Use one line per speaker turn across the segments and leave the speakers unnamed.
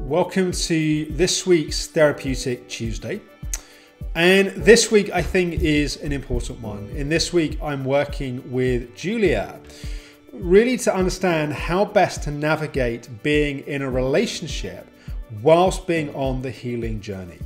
Welcome to this week's Therapeutic Tuesday. And this week I think is an important one. In this week I'm working with Julia, really to understand how best to navigate being in a relationship whilst being on the healing journey.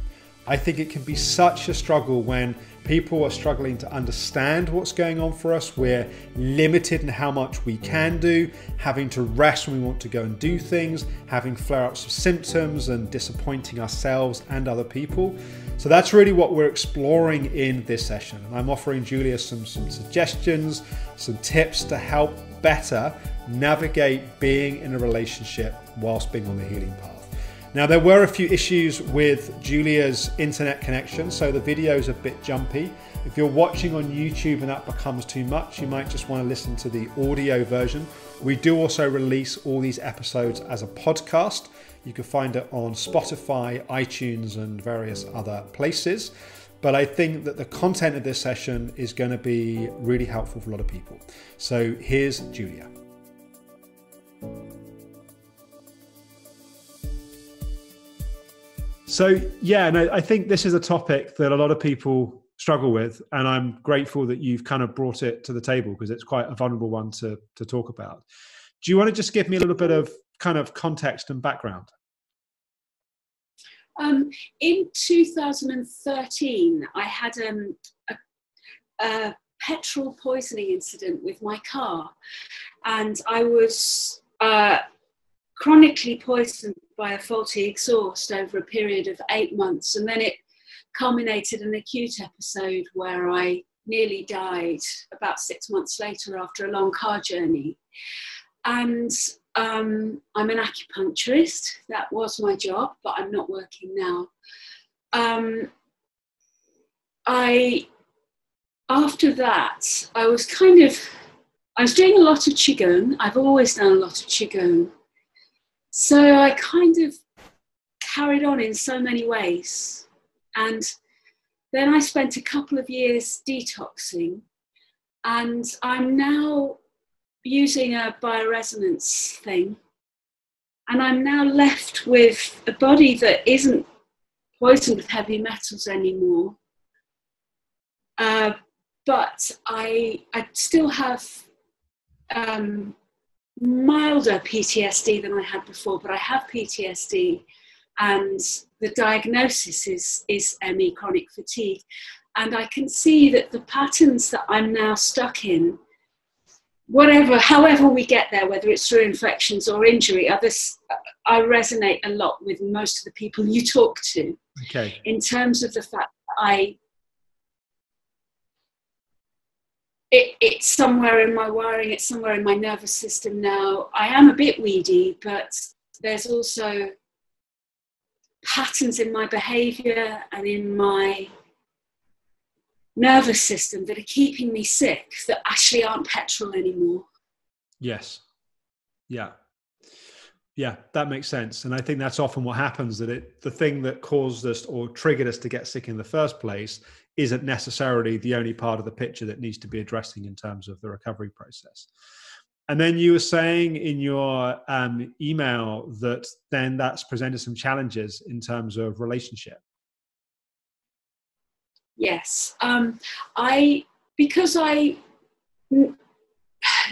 I think it can be such a struggle when people are struggling to understand what's going on for us. We're limited in how much we can do, having to rest when we want to go and do things, having flare-ups of symptoms and disappointing ourselves and other people. So that's really what we're exploring in this session. And I'm offering Julia some suggestions, some tips to help better navigate being in a relationship whilst being on the healing path. Now, there were a few issues with Julia's internet connection, so the video is a bit jumpy. If you're watching on YouTube and that becomes too much, you might just want to listen to the audio version. We do also release all these episodes as a podcast. You can find it on Spotify, iTunes, and various other places. But I think that the content of this session is going to be really helpful for a lot of people. So here's Julia. So yeah, no, I think this is a topic that a lot of people struggle with, and I'm grateful that you've kind of brought it to the table because it's quite a vulnerable one to talk about. Do you want to just give me a little bit of kind of context and background?
In 2013, I had a petrol poisoning incident with my car, and I was chronically poisoned by a faulty exhaust over a period of 8 months, and then it culminated in an acute episode where I nearly died about 6 months later after a long car journey. And I'm an acupuncturist. That was my job, but I'm not working now. After that, I was doing a lot of Qigong. I've always done a lot of Qigong. So I kind of carried on in so many ways. And then I spent a couple of years detoxing, and I'm now using a bioresonance thing. And I'm now left with a body that isn't poisoned with heavy metals anymore. But I still have milder PTSD than I had before, but I have PTSD, and the diagnosis is ME, chronic fatigue. And I can see that the patterns that I'm now stuck in, however we get there, whether it's through infections or injury, I resonate a lot with most of the people you talk to.
Okay.
In terms of the fact that it's somewhere in my wiring, it's somewhere in my nervous system now. I am a bit weedy, but there's also patterns in my behavior and in my nervous system that are keeping me sick that actually aren't petrol anymore.
Yes. Yeah. Yeah, that makes sense. And I think that's often what happens, that the thing that caused us or triggered us to get sick in the first place isn't necessarily the only part of the picture that needs to be addressing in terms of the recovery process. And then you were saying in your email that then that's presented some challenges in terms of relationship.
Yes. Because I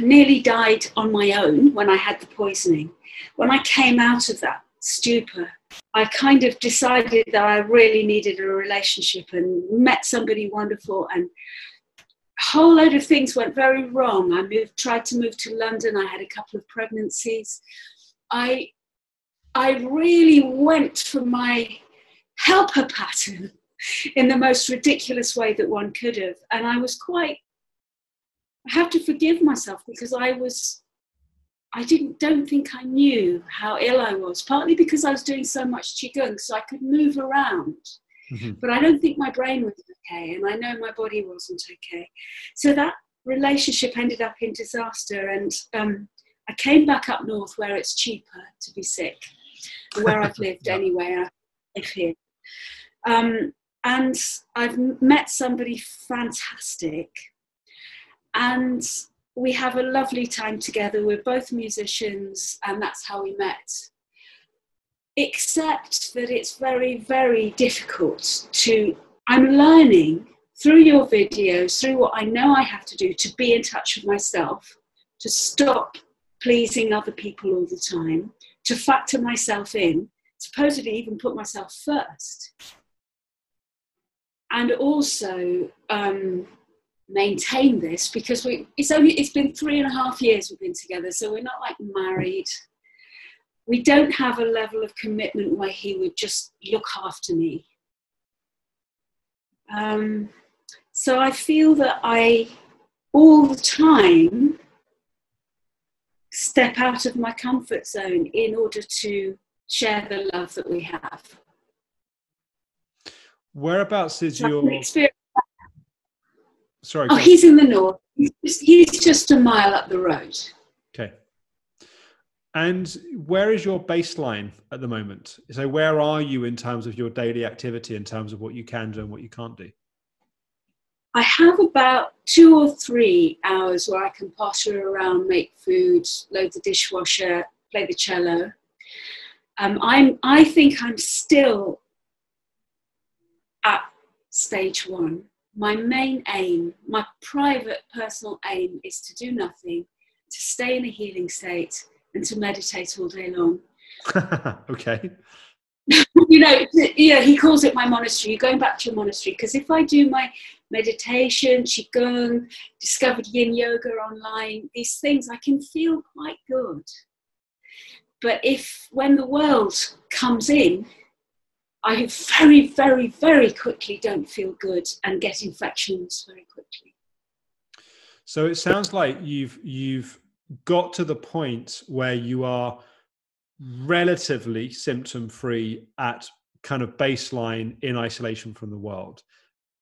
nearly died on my own when I had the poisoning, when I came out of that stupor, I kind of decided that I really needed a relationship and met somebody wonderful, and a whole load of things went very wrong. I tried to move to London. I had a couple of pregnancies. I really went for my helper pattern in the most ridiculous way that one could have. And I have to forgive myself because don't think I knew how ill I was, partly because I was doing so much Qigong, so I could move around. Mm-hmm. But I don't think my brain was okay, and I know my body wasn't okay. So that relationship ended up in disaster, and I came back up north where it's cheaper to be sick, where I've lived anyway. I live here. And I've met somebody fantastic, and we have a lovely time together. We're both musicians, and that's how we met. accept that it's very, very difficult to, I'm learning through your videos, through what I know I have to do to be in touch with myself, to stop pleasing other people all the time, to factor myself in, supposedly even put myself first. And also maintain this, because it's been 3.5 years we've been together, so we're not like married. We don't have a level of commitment where he would just look after me. So I feel that I, all the time, step out of my comfort zone in order to share the love that we have.
Whereabouts is
So
your... Sorry.
Oh, he's in the north. He's just a mile up the road.
Okay. And where is your baseline at the moment? So where are you in terms of your daily activity, in terms of what you can do and what you can't do?
I have about 2 or 3 hours where I can potter around, make food, load the dishwasher, play the cello. I think I'm still at stage 1. My main aim, my private personal aim, is to do nothing, to stay in a healing state, and to meditate all day long.
Okay.
He calls it my monastery. You're going back to your monastery, because if I do my meditation, qigong, discovered yin yoga online, these things, I can feel quite good. But when the world comes in, I very, very, very quickly don't feel good and get infections very quickly.
So it sounds like you've got to the point where you are relatively symptom-free at kind of baseline in isolation from the world.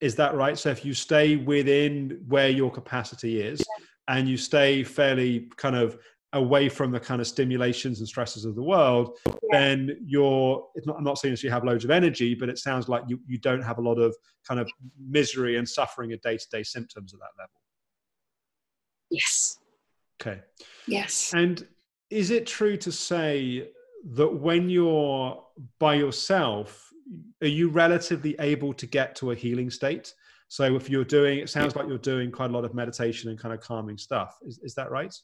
Is that right? So if you stay within where your capacity is, and you stay fairly kind of away from the kind of stimulations and stresses of the world, then I'm not saying that you have loads of energy, but it sounds like you don't have a lot of kind of misery and suffering of day-to-day symptoms at that level.
Yes.
Okay.
Yes.
And is it true to say that when you're by yourself, are you relatively able to get to a healing state? So if you're doing, it sounds like you're doing quite a lot of meditation and kind of calming stuff. Is that right?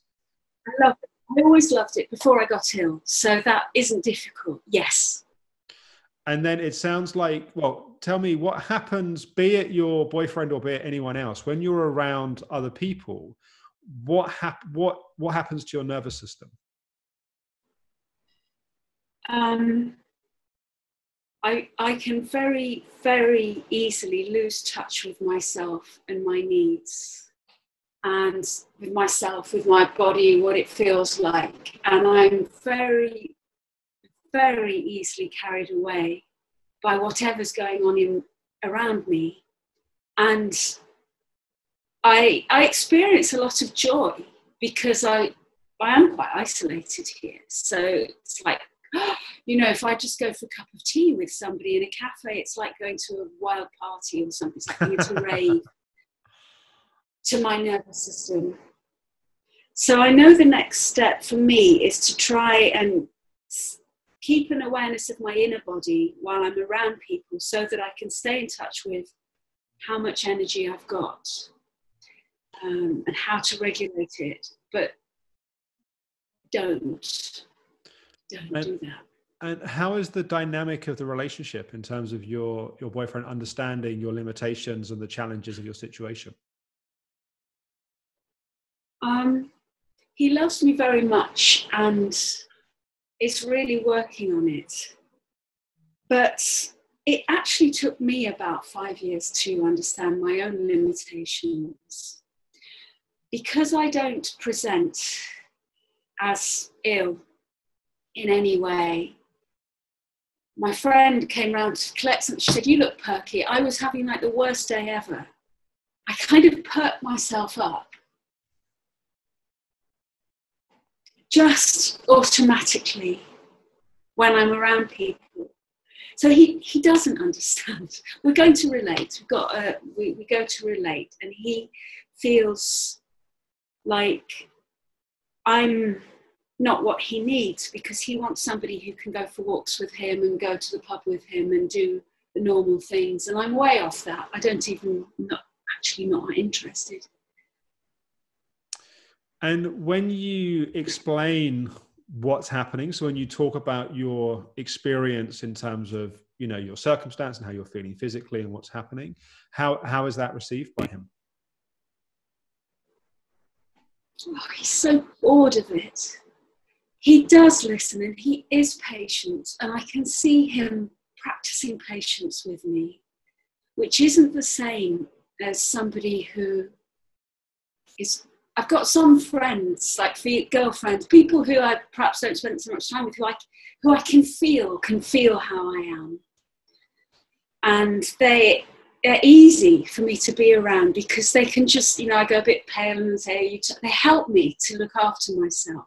I love it. I always loved it before I got ill. So that isn't difficult. Yes.
And then it sounds like, well, tell me what happens, be it your boyfriend or be it anyone else, when you're around other people, what happens to your nervous system?
I can very, very easily lose touch with myself and my needs, and with myself, with my body, what it feels like. And I'm very, very easily carried away by whatever's going on around me. And I experience a lot of joy because I am quite isolated here. So it's like, if I just go for a cup of tea with somebody in a cafe, it's like going to a wild party or something. It's like going to rave to my nervous system. So I know the next step for me is to try and keep an awareness of my inner body while I'm around people, so that I can stay in touch with how much energy I've got, and how to regulate it. But don't do that.
And how is the dynamic of the relationship in terms of your boyfriend understanding your limitations and the challenges of your situation?
He loves me very much and is really working on it. But it actually took me about 5 years to understand my own limitations. Because I don't present as ill in any way. My friend came round to collect something. She said, "You look perky." I was having like the worst day ever. I kind of perked myself up just automatically when I'm around people. So he doesn't understand. We're going to relate. We go to relate, and he feels like I'm not what he needs, because he wants somebody who can go for walks with him and go to the pub with him and do the normal things. And I'm way off that. I don't even, not interested.
And when you explain what's happening, so when you talk about your experience in terms of, you know, your circumstance and how you're feeling physically and what's happening, how is that received by him?
Oh, he's so bored of it. He does listen and he is patient, and I can see him practicing patience with me, which isn't the same as somebody who is. I've got some friends, like girlfriends, people who I perhaps don't spend so much time with, who I can feel how I am, and they're easy for me to be around because they can just, you know, I go a bit pale and say, they help me to look after myself.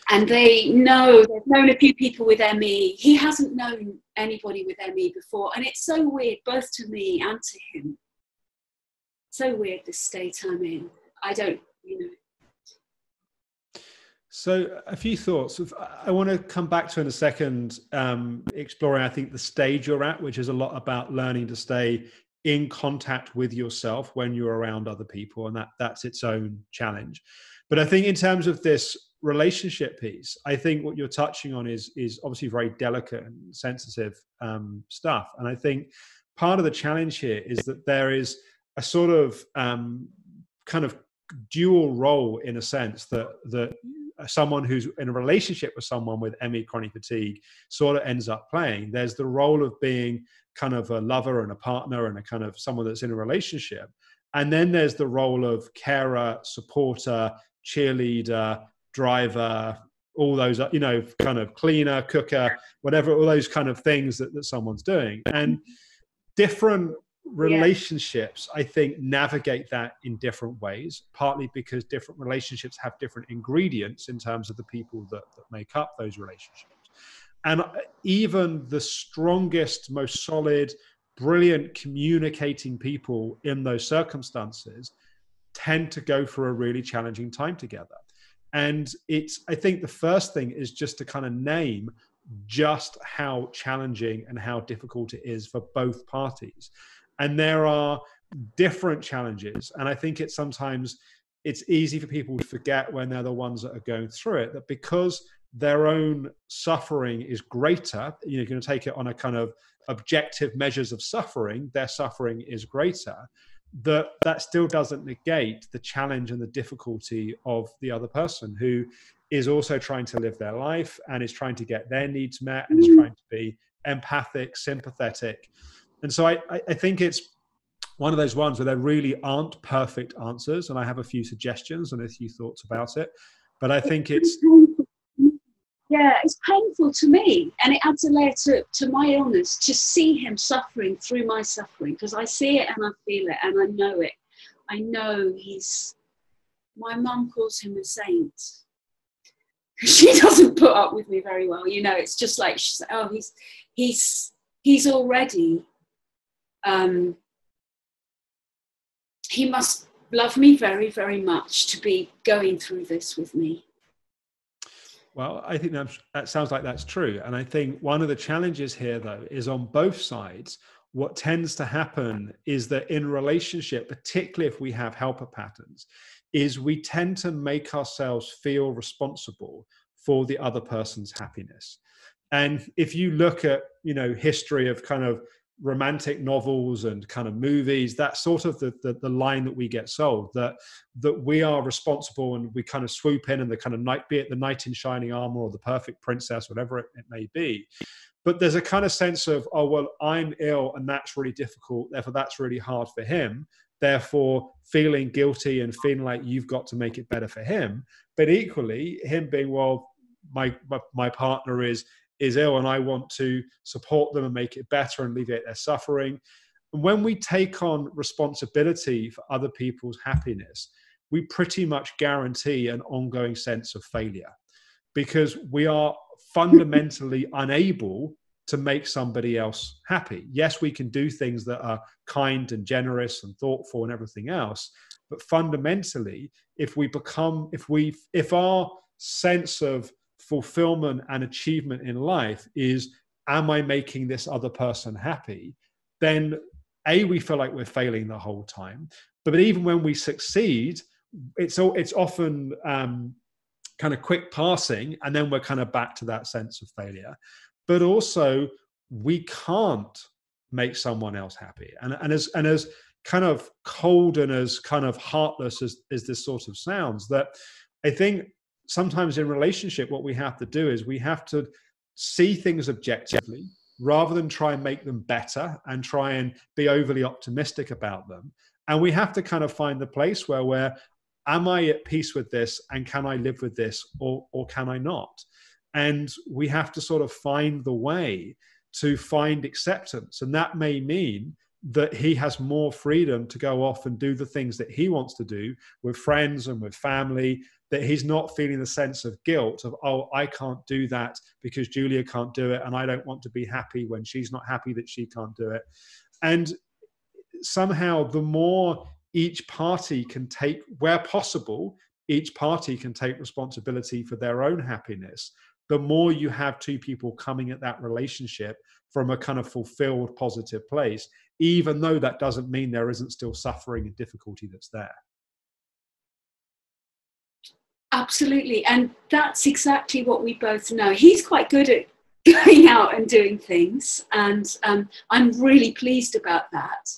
And they've known a few people with ME. He hasn't known anybody with ME before. And it's so weird, both to me and to him. So weird, the state I'm in. I don't, you know.
So a few thoughts. I want to come back to in a second, exploring, I think, the stage you're at, which is a lot about learning to stay in contact with yourself when you're around other people. And that's its own challenge. But I think in terms of this relationship piece, I think what you're touching on is obviously very delicate and sensitive stuff. And I think part of the challenge here is that there is a sort of kind of dual role, in a sense, that someone who's in a relationship with someone with ME chronic fatigue sort of ends up playing. There's the role of being kind of a lover and a partner and a kind of someone that's in a relationship. And then there's the role of carer, supporter, cheerleader, driver, all those, you know, kind of cleaner, cooker, whatever, all those kind of things that someone's doing. And different relationships, I think, navigate that in different ways, partly because different relationships have different ingredients in terms of the people that make up those relationships. And even the strongest, most solid, brilliant communicating people in those circumstances tend to go through a really challenging time together. And I think the first thing is just to kind of name just how challenging and how difficult it is for both parties. And there are different challenges. And I think sometimes it's easy for people to forget when they're the ones that are going through it, that because their own suffering is greater, you're going to take it on a kind of objective measures of suffering, their suffering is greater, that still doesn't negate the challenge and the difficulty of the other person who is also trying to live their life and is trying to get their needs met and is trying to be empathic, sympathetic. And so I think it's one of those ones where there really aren't perfect answers. And I have a few suggestions and a few thoughts about it. But I think it's
painful to me. And it adds a layer to my illness, to see him suffering through my suffering, because I see it and I feel it and I know it. I know my mum calls him a saint. She doesn't put up with me very well. You know, it's just like, she's like, oh, he's already, he must love me very, very much to be going through this with me.
Well, I think that sounds like that's true. And I think one of the challenges here, though, is on both sides, what tends to happen is that in relationship, particularly if we have helper patterns, is we tend to make ourselves feel responsible for the other person's happiness. And if you look at, you know, history of kind of romantic novels and kind of movies, that's sort of the line that we get sold, that we are responsible and we kind of swoop in and the kind of be it the knight in shining armor or the perfect princess, whatever it may be. But there's a kind of sense of, oh, well, I'm ill and that's really difficult, therefore that's really hard for him, therefore feeling guilty and feeling like you've got to make it better for him. But equally, him being, well, my partner is ill and I want to support them and make it better and alleviate their suffering. And when we take on responsibility for other people's happiness, we pretty much guarantee an ongoing sense of failure, because we are fundamentally unable to make somebody else happy. Yes, we can do things that are kind and generous and thoughtful and everything else, but fundamentally, if our sense of fulfillment and achievement in life is, am I making this other person happy? Then we feel like we're failing the whole time. But even when we succeed, it's often kind of quick passing, and then we're kind of back to that sense of failure. But also, we can't make someone else happy. And as kind of cold and as kind of heartless as this sort of sounds, that I think sometimes in relationship, what we have to do is we have to see things objectively rather than try and make them better and try and be overly optimistic about them. And we have to kind of find the place where am I at peace with this, and can I live with this, or can I not? And we have to sort of find the way to find acceptance. And that may mean that he has more freedom to go off and do the things that he wants to do with friends and with family, that he's not feeling the sense of guilt of, oh, I can't do that because Julia can't do it, and I don't want to be happy when she's not happy that she can't do it. And somehow the more each party can take, where possible, each party can take responsibility for their own happiness, the more you have two people coming at that relationship from a kind of fulfilled, positive place, even though that doesn't mean there isn't still suffering and difficulty that's there.
Absolutely. And that's exactly what we both know. He's quite good at going out and doing things, and I'm really pleased about that.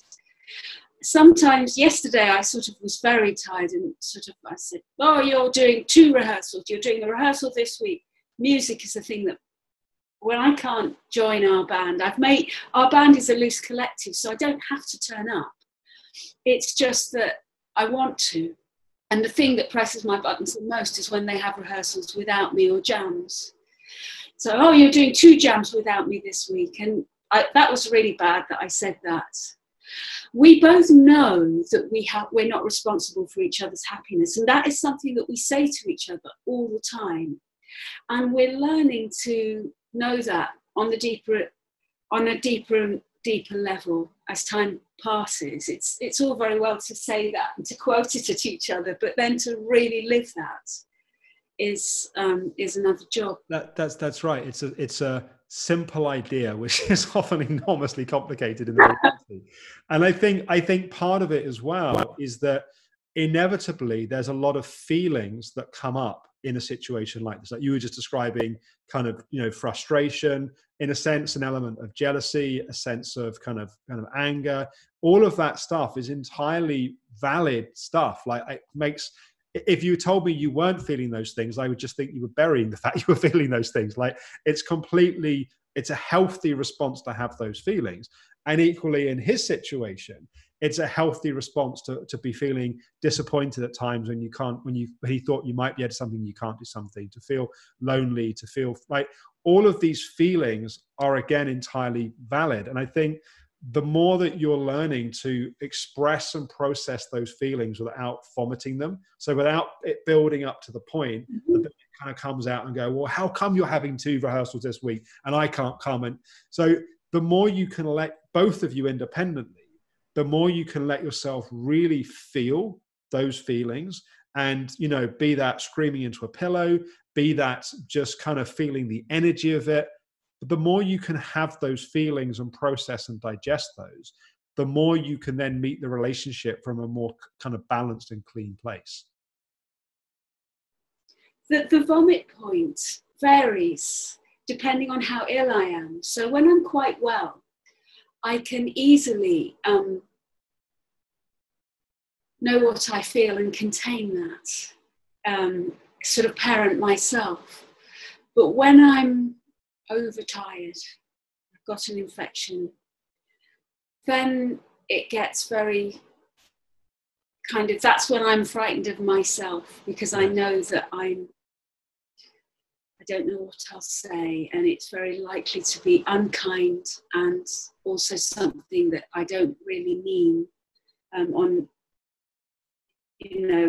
Sometimes, yesterday, I sort of was very tired, and I said, oh, you're doing 2 rehearsals. You're doing a rehearsal this week. Music is a thing that, when I can't join our band, our band is a loose collective, so I don't have to turn up. It's just that I want to. And the thing that presses my buttons the most is when they have rehearsals without me, or jams. So, oh, you're doing 2 jams without me this week. And that was really bad that I said that. We both know that we're not responsible for each other's happiness. And that is something that we say to each other all the time. And we're learning to know that on a deeper and deeper level as time passes. It's all very well to say that and to quote it at each other, but then to really live that is another job.
That's right. It's a simple idea, which is often enormously complicated in the reality. And I think part of it as well is that inevitably there's a lot of feelings that come up in a situation like this, like you were just describing, kind of, frustration, in a sense, an element of jealousy, a sense of kind of anger. All of that stuff is entirely valid stuff. If you told me you weren't feeling those things, I would just think you were burying the fact you were feeling those things. Like, it's a healthy response to have those feelings. And equally in his situation, it's a healthy response to be feeling disappointed at times when he thought you might be able to do something, you can't do something, to feel lonely, to feel like all of these feelings are, again, entirely valid. And I think the more that you're learning to express and process those feelings without vomiting them, so without it building up to the point that it kind of comes out and go, well, how come you're having 2 rehearsals this week and I can't come? And so the more you can let both of you independently, the more you can let yourself really feel those feelings, and, be that screaming into a pillow, be that just kind of feeling the energy of it. But the more you can have those feelings and process and digest those, the more you can then meet the relationship from a more kind of balanced and clean place.
The vomit point varies depending on how ill I am. So when I'm quite well, I can easily know what I feel and contain that, sort of parent myself. But when I'm overtired, I've got an infection, then it gets very that's when I'm frightened of myself, because I know that I don't know what I'll say, and it's very likely to be unkind and also something that I don't really mean.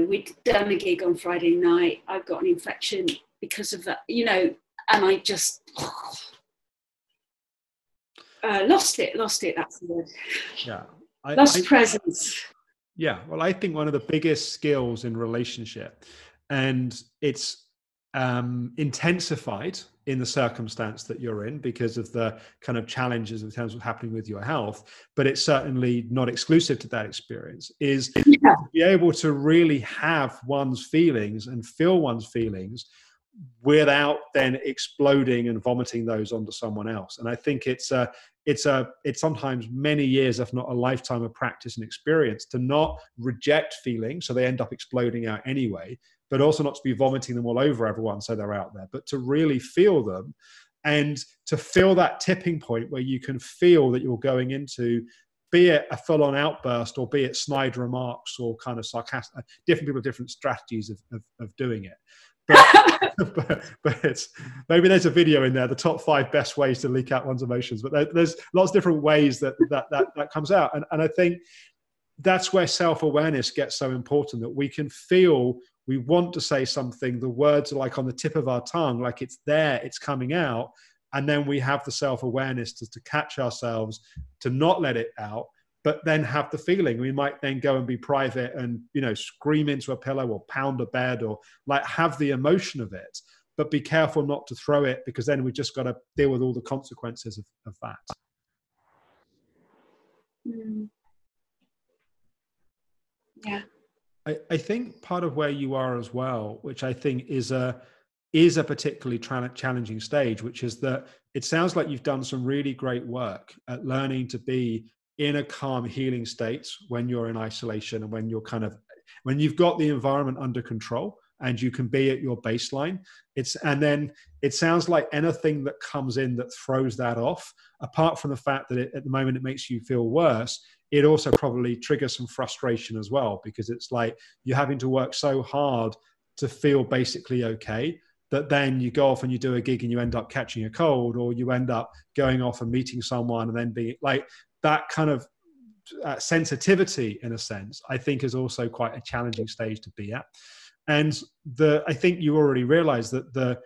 We'd done a gig on Friday night, I've got an infection because of that, and I just, Lost it, that's the word.
Yeah.
Lost presence.
Yeah. Well, I think one of the biggest skills in relationship, and it's intensified in the circumstance that you're in because of the kind of challenges in terms of what's happening with your health, but it's certainly not exclusive to that experience, is
Yeah.
to be able to really have one's feelings and feel one's feelings without then exploding and vomiting those onto someone else. And I think it's sometimes many years, if not a lifetime of practice and experience, to not reject feelings so they end up exploding out anyway, but also not to be vomiting them all over everyone so they're out there, but to really feel them, and to feel that tipping point where you can feel that you're going into, be it a full-on outburst or be it snide remarks or kind of sarcastic. Different people have different strategies of doing it. But it's, maybe there's a video in there, the top 5 best ways to leak out one's emotions, but there's lots of different ways that comes out. And I think that's where self-awareness gets so important, that we can feel we want to say something, the words are like on the tip of our tongue, like it's there, it's coming out, and then we have the self-awareness to catch ourselves, to not let it out, but then have the feeling. We might then go and be private and, scream into a pillow or pound a bed or like have the emotion of it, but be careful not to throw it, because then we just got to deal with all the consequences of that.
Mm. Yeah.
I think part of where you are as well, which I think is a particularly challenging stage, which is that it sounds like you've done some really great work at learning to be in a calm, healing state when you're in isolation, and when you've got the environment under control and you can be at your baseline. And then it sounds like anything that comes in that throws that off, apart from the fact that at the moment it makes you feel worse, it also probably triggers some frustration as well, because it's like you're having to work so hard to feel basically okay, that then you go off and you do a gig and you end up catching a cold, or you end up going off and meeting someone and then being like that kind of sensitivity, in a sense, I think is also quite a challenging stage to be at. And I think you already realize that the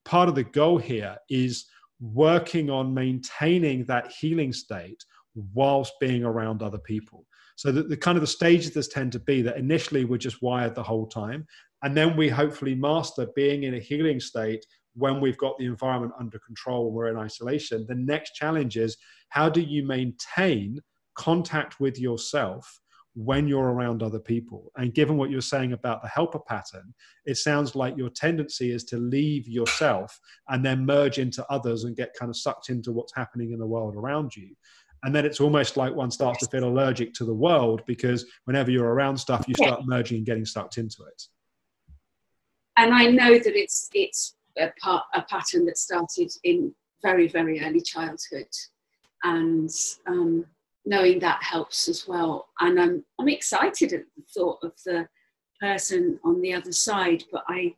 part of the goal here is working on maintaining that healing state whilst being around other people. So that the kind of the stages this tend to be that initially we're just wired the whole time, and then we hopefully master being in a healing state when we've got the environment under control and we're in isolation. The next challenge is, how do you maintain contact with yourself when you're around other people? And given what you're saying about the helper pattern, it sounds like your tendency is to leave yourself and then merge into others and get kind of sucked into what's happening in the world around you. And then it's almost like one starts to feel allergic to the world, because whenever you're around stuff, you start merging and getting sucked into it.
And I know that it's a pattern that started in very, very early childhood. And knowing that helps as well. And I'm excited at the thought of the person on the other side, but I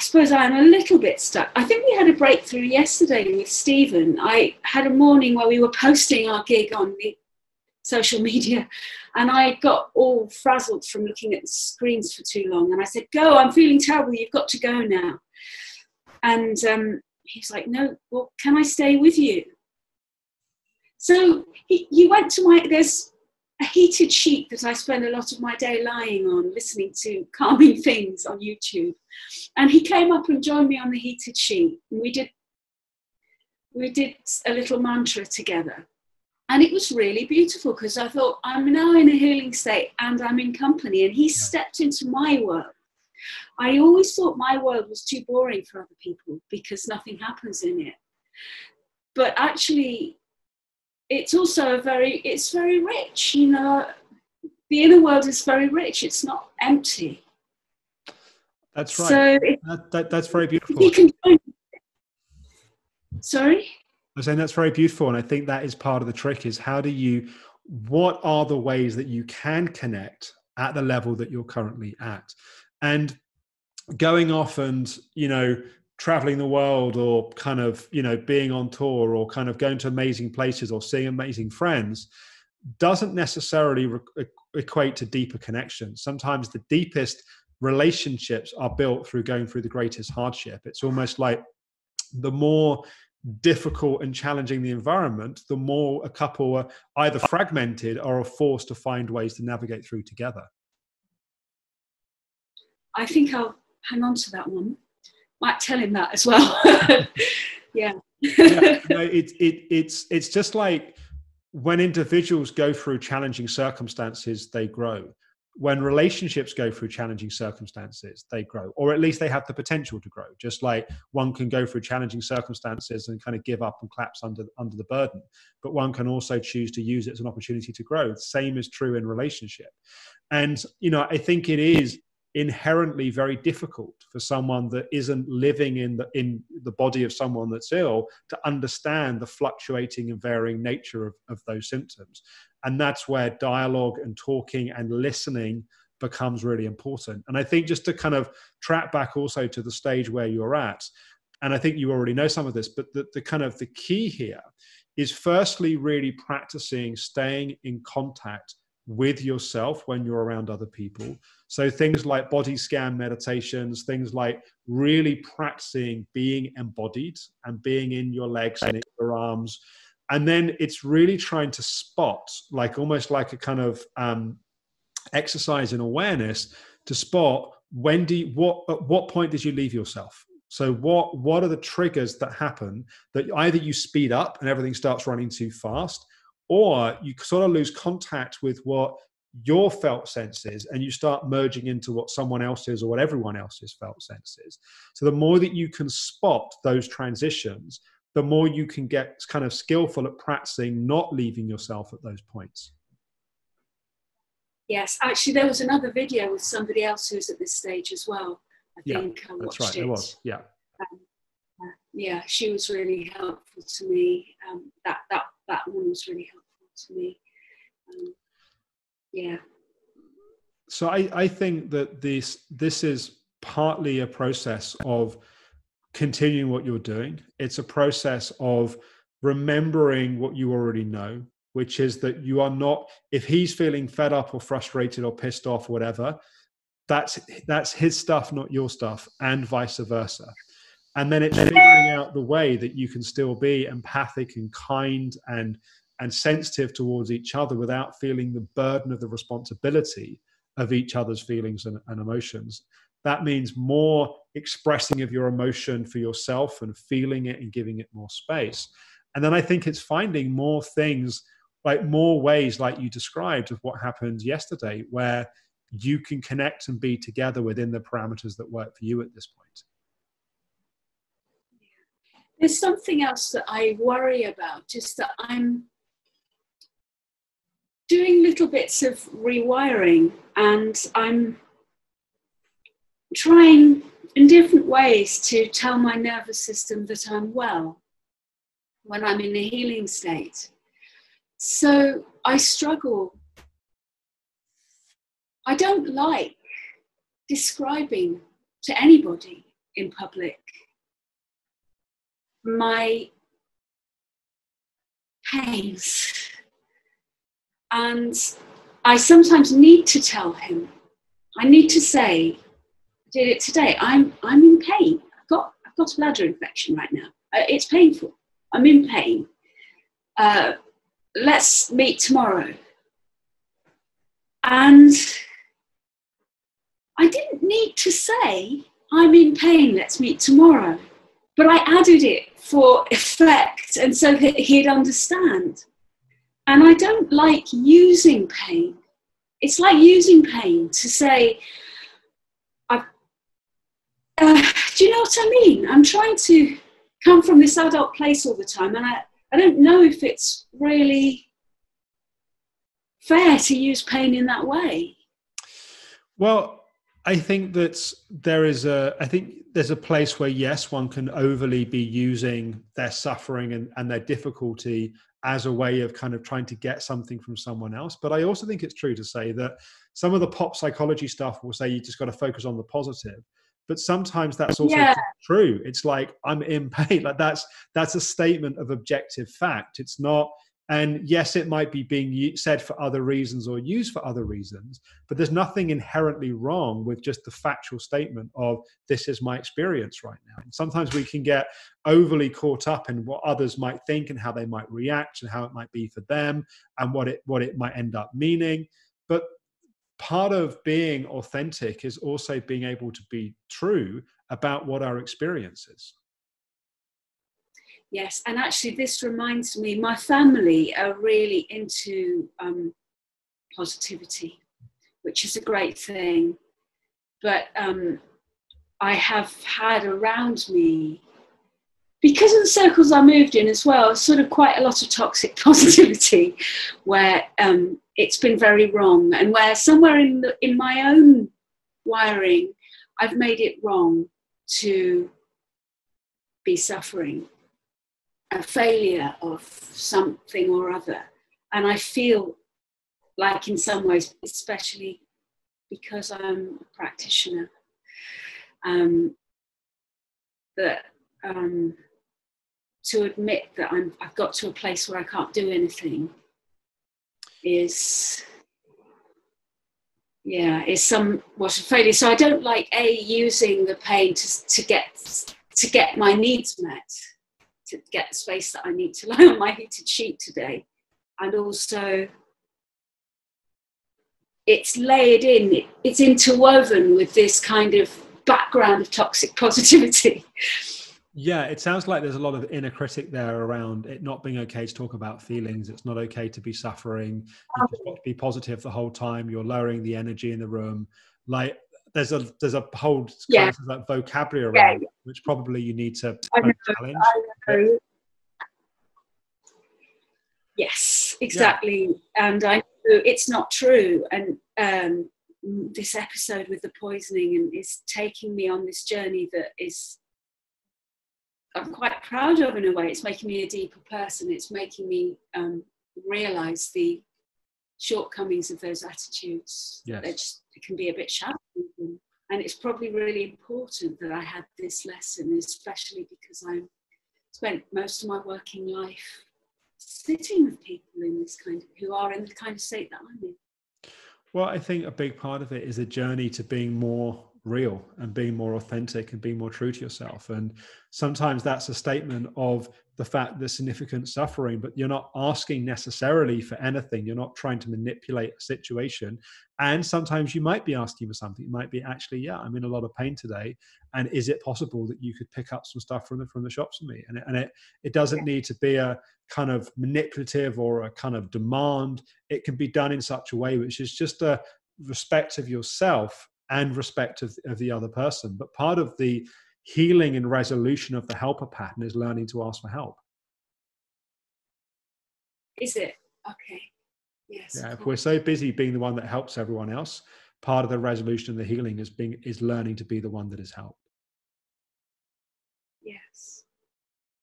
suppose I'm a little bit stuck. I think we had a breakthrough yesterday with Stephen. I had a morning where we were posting our gig on the social media, and I got all frazzled from looking at the screens for too long. And I said, "Go, I'm feeling terrible. You've got to go now." And he's like, "No, well, can I stay with you?" So he went to there's a heated sheet that I spend a lot of my day lying on, listening to calming things on YouTube. And he came up and joined me on the heated sheet. And we did a little mantra together. And it was really beautiful, because I thought, I'm now in a healing state and I'm in company. And he stepped into my world. I always thought my world was too boring for other people because nothing happens in it. But actually, it's also it's very rich, the inner world is very rich. It's not empty.
That's right. So that's very beautiful.
Sorry?
I'm saying that's very beautiful. And I think that is part of the trick, is what are the ways that you can connect at the level that you're currently at? And going off and, traveling the world, or kind of, being on tour, or kind of going to amazing places or seeing amazing friends, doesn't necessarily equate to deeper connections. Sometimes the deepest relationships are built through going through the greatest hardship. It's almost like the more difficult and challenging the environment, the more a couple are either fragmented or are forced to find ways to navigate through together.
I think I'll hang on to that one. Might tell him that as well. Yeah.
Yeah, no, it's just like when individuals go through challenging circumstances, they grow. When relationships go through challenging circumstances, they grow, or at least they have the potential to grow. Just like one can go through challenging circumstances and kind of give up and collapse under the burden, but one can also choose to use it as an opportunity to grow. The same is true in relationship. And, I think it is inherently very difficult for someone that isn't living in the body of someone that's ill to understand the fluctuating and varying nature of those symptoms. And that's where dialogue and talking and listening becomes really important. And I think just to kind of track back also to the stage where you're at, and I think you already know some of this, but the kind of the key here is firstly really practicing staying in contact with yourself when you're around other people. So things like body scan meditations, things like really practicing being embodied and being in your legs and in your arms. And then it's really trying to spot, like almost like a kind of exercise in awareness, to spot at what point did you leave yourself? So what are the triggers that happen that either you speed up and everything starts running too fast, or you sort of lose contact with what your felt sense is and you start merging into what someone else's or what everyone else's felt sense is. So the more that you can spot those transitions, the more you can get kind of skillful at practicing not leaving yourself at those points.
Yes, actually there was another video with somebody else who's at this stage as well. I think I watched
that's right,
it.
It was, yeah.
Yeah, she was really helpful to me. That one was really helpful to me. Yeah.
So I think that this is partly a process of continuing what you're doing. It's a process of remembering what you already know, which is that you are not, if he's feeling fed up or frustrated or pissed off or whatever, that's his stuff, not your stuff, and vice versa. And then it's figuring out the way that you can still be empathic and kind and sensitive towards each other without feeling the burden of the responsibility of each other's feelings and emotions. That means more expressing of your emotion for yourself and feeling it and giving it more space. And then I think it's finding more things, like more ways like you described of what happened yesterday, where you can connect and be together within the parameters that work for you at this point.
There's something else that I worry about, just that I'm doing little bits of rewiring and I'm trying in different ways to tell my nervous system that I'm well when I'm in a healing state. So I struggle. I don't like describing to anybody in public my pains. And I sometimes need to tell him, I need to say, I did it today, I'm in pain. I've got a bladder infection right now. It's painful. I'm in pain. Let's meet tomorrow. And I didn't need to say, I'm in pain, let's meet tomorrow. But I added it for effect and so that he'd understand. And I don't like using pain. It's like using pain to say, do you know what I mean? I'm trying to come from this adult place all the time, and I don't know if it's really fair to use pain in that way.
Well, I think that there's a place where, yes, one can overly be using their suffering and their difficulty as a way of kind of trying to get something from someone else. But I also think it's true to say that some of the pop psychology stuff will say you just got to focus on the positive. But sometimes that's also true. It's like, I'm in pain. Like that's a statement of objective fact. It's not And yes, it might be being said for other reasons or used for other reasons, but there's nothing inherently wrong with just the factual statement of this is my experience right now. And sometimes we can get overly caught up in what others might think and how they might react and how it might be for them and what it might end up meaning. But part of being authentic is also being able to be true about what our experience is.
Yes, and actually this reminds me, my family are really into positivity, which is a great thing. But I have had around me, because of the circles I moved in as well, sort of quite a lot of toxic positivity where it's been very wrong, and where somewhere in my own wiring, I've made it wrong to be suffering a failure of something or other. And I feel like in some ways, especially because I'm a practitioner, that to admit that I've got to a place where I can't do anything is somewhat a failure. So I don't like using the pain to get my needs met, to get the space that I need to lie on my heated sheet today. And also it's layered in, it's interwoven with this kind of background of toxic positivity.
Yeah, it sounds like there's a lot of inner critic there around it not being okay to talk about feelings. It's not okay to be suffering. You've just got to be positive the whole time. You're lowering the energy in the room. Like there's a whole kind of like vocabulary around it, which probably you need to challenge.
I know. Yes, exactly. Yeah. And I know it's not true. And this episode with the poisoning is taking me on this journey that is, I'm quite proud of in a way. It's making me a deeper person. It's making me realise the shortcomings of those attitudes.
Yes.
It can be a bit shallow. And it's probably really important that I had this lesson, especially because I spent most of my working life sitting with people in this who are in the kind of state that I'm in.
Well, I think a big part of it is a journey to being more real and being more authentic and being more true to yourself. And sometimes that's a statement of the fact there's significant suffering, but you're not asking necessarily for anything. You're not trying to manipulate a situation. And sometimes you might be asking for something. It might be actually, yeah, I'm in a lot of pain today. And is it possible that you could pick up some stuff from the shops for me? And it doesn't need to be a kind of manipulative or a kind of demand. It can be done in such a way which is just a respect of yourself and respect of the other person. But part of the healing and resolution of the helper pattern is learning to ask for help.
Is it? Okay. Yes.
Yeah, if we're so busy being the one that helps everyone else, part of the resolution and the healing is learning to be the one that is helped.
Yes.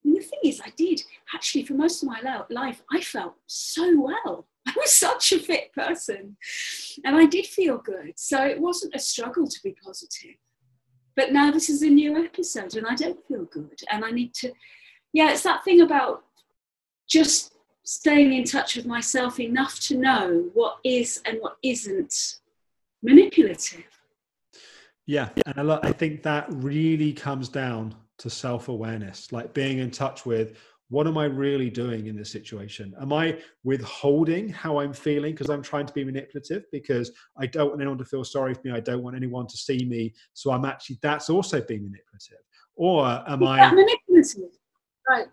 And the thing is, I did actually for most of my life, I felt so well. I was such a fit person and I did feel good. So it wasn't a struggle to be positive. But now this is a new episode and I don't feel good. And I need to, it's that thing about just staying in touch with myself enough to know what is and what isn't manipulative.
Yeah, and I think that really comes down to self-awareness, like being in touch with what am I really doing in this situation? Am I withholding how I'm feeling because I'm trying to be manipulative because I don't want anyone to feel sorry for me. I don't want anyone to see me. So I'm actually, that's also being manipulative. Or am I
manipulative? Right.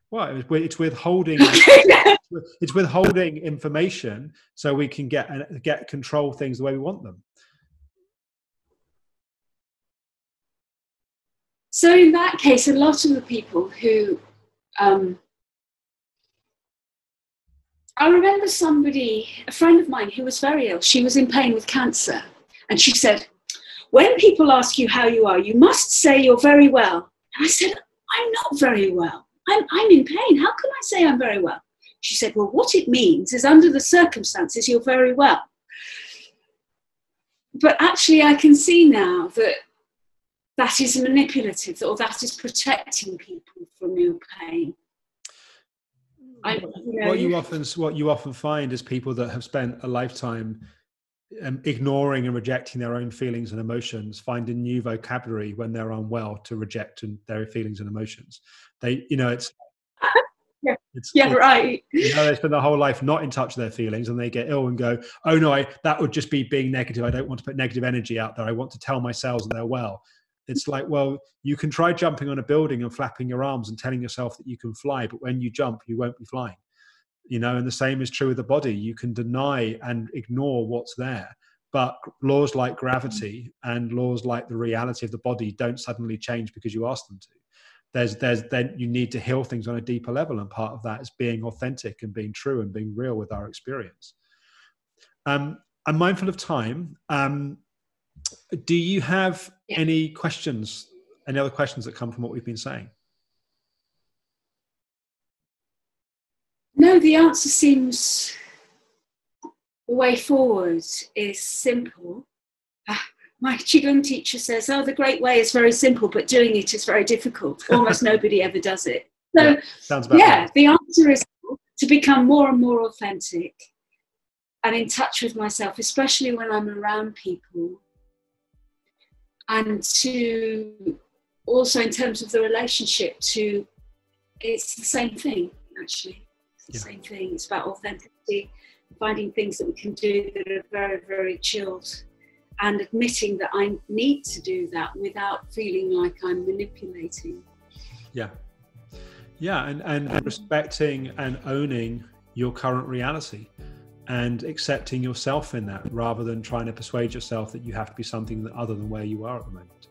Well, it's withholding. It's withholding information so we can get control things the way we want them.
So in that case, a lot of the people who, I remember a friend of mine who was very ill, she was in pain with cancer. And she said, when people ask you how you are, you must say you're very well. And I said, I'm not very well. I'm in pain. How can I say I'm very well? She said, well, what it means is under the circumstances, you're very well. But actually I can see now that is manipulative, or that is protecting people from your pain.
what you often find is people that have spent a lifetime ignoring and rejecting their own feelings and emotions find a new vocabulary when they're unwell to reject their feelings and emotions. They, it's
right.
They spend their whole life not in touch with their feelings, and they get ill and go, oh no, that would just be being negative. I don't want to put negative energy out there. I want to tell my cells that they're well. It's like, well, you can try jumping on a building and flapping your arms and telling yourself that you can fly, but when you jump, you won't be flying. And the same is true with the body. You can deny and ignore what's there, but laws like gravity and laws like the reality of the body don't suddenly change because you ask them to. Then you need to heal things on a deeper level, and part of that is being authentic and being true and being real with our experience. I'm mindful of time. Do you have any questions, any other questions that come from what we've been saying?
No, the answer seems, the way forward is simple. My Qigong teacher says, oh, the great way is very simple, but doing it is very difficult. Almost nobody ever does it. So, the answer is to become more and more authentic and in touch with myself, especially when I'm around people. And to also, in terms of the relationship, it's the same thing, actually. It's the same thing. It's about authenticity, finding things that we can do that are very, very chilled, and admitting that I need to do that without feeling like I'm manipulating.
And respecting and owning your current reality and accepting yourself in that, rather than trying to persuade yourself that you have to be something other than where you are at the moment.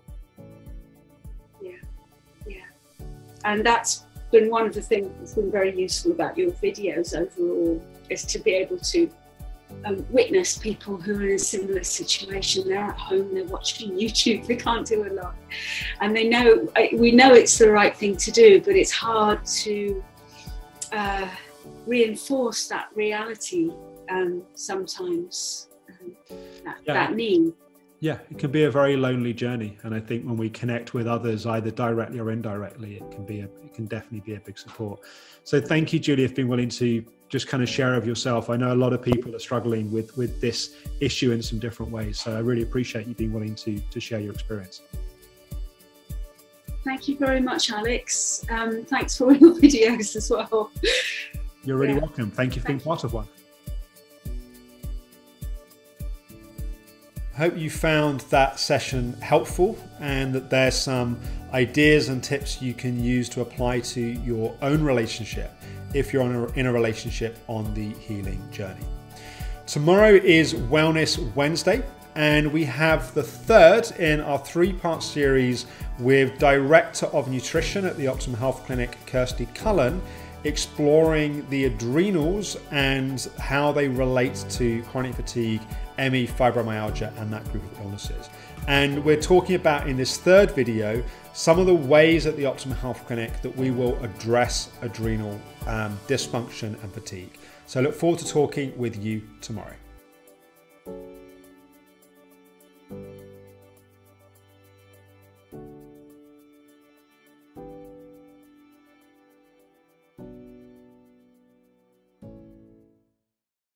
And that's been one of the things that's been very useful about your videos overall, is to be able to witness people who are in a similar situation. They're at home, they're watching YouTube, they can't do a lot, and we know it's the right thing to do, but it's hard to reinforce that reality sometimes, that need.
It can be a very lonely journey, and I think when we connect with others, either directly or indirectly, it can definitely be a big support. So thank you, Julia, for being willing to just kind of share of yourself. I know a lot of people are struggling with this issue in some different ways, so I really appreciate you being willing to share your experience.
Thank you very much, Alex. Thanks for all your videos as well.
You're really welcome. Thank you for being part of one. Hope you found that session helpful, and that there's some ideas and tips you can use to apply to your own relationship if you're in a relationship on the healing journey. Tomorrow is Wellness Wednesday, and we have the third in our 3-part series with Director of Nutrition at the Optimum Health Clinic, Kirsty Cullen, exploring the adrenals and how they relate to chronic fatigue, ME, fibromyalgia, and that group of illnesses. And we're talking about, in this third video, some of the ways at the Optimum Health Clinic that we will address adrenal dysfunction and fatigue. So I look forward to talking with you tomorrow.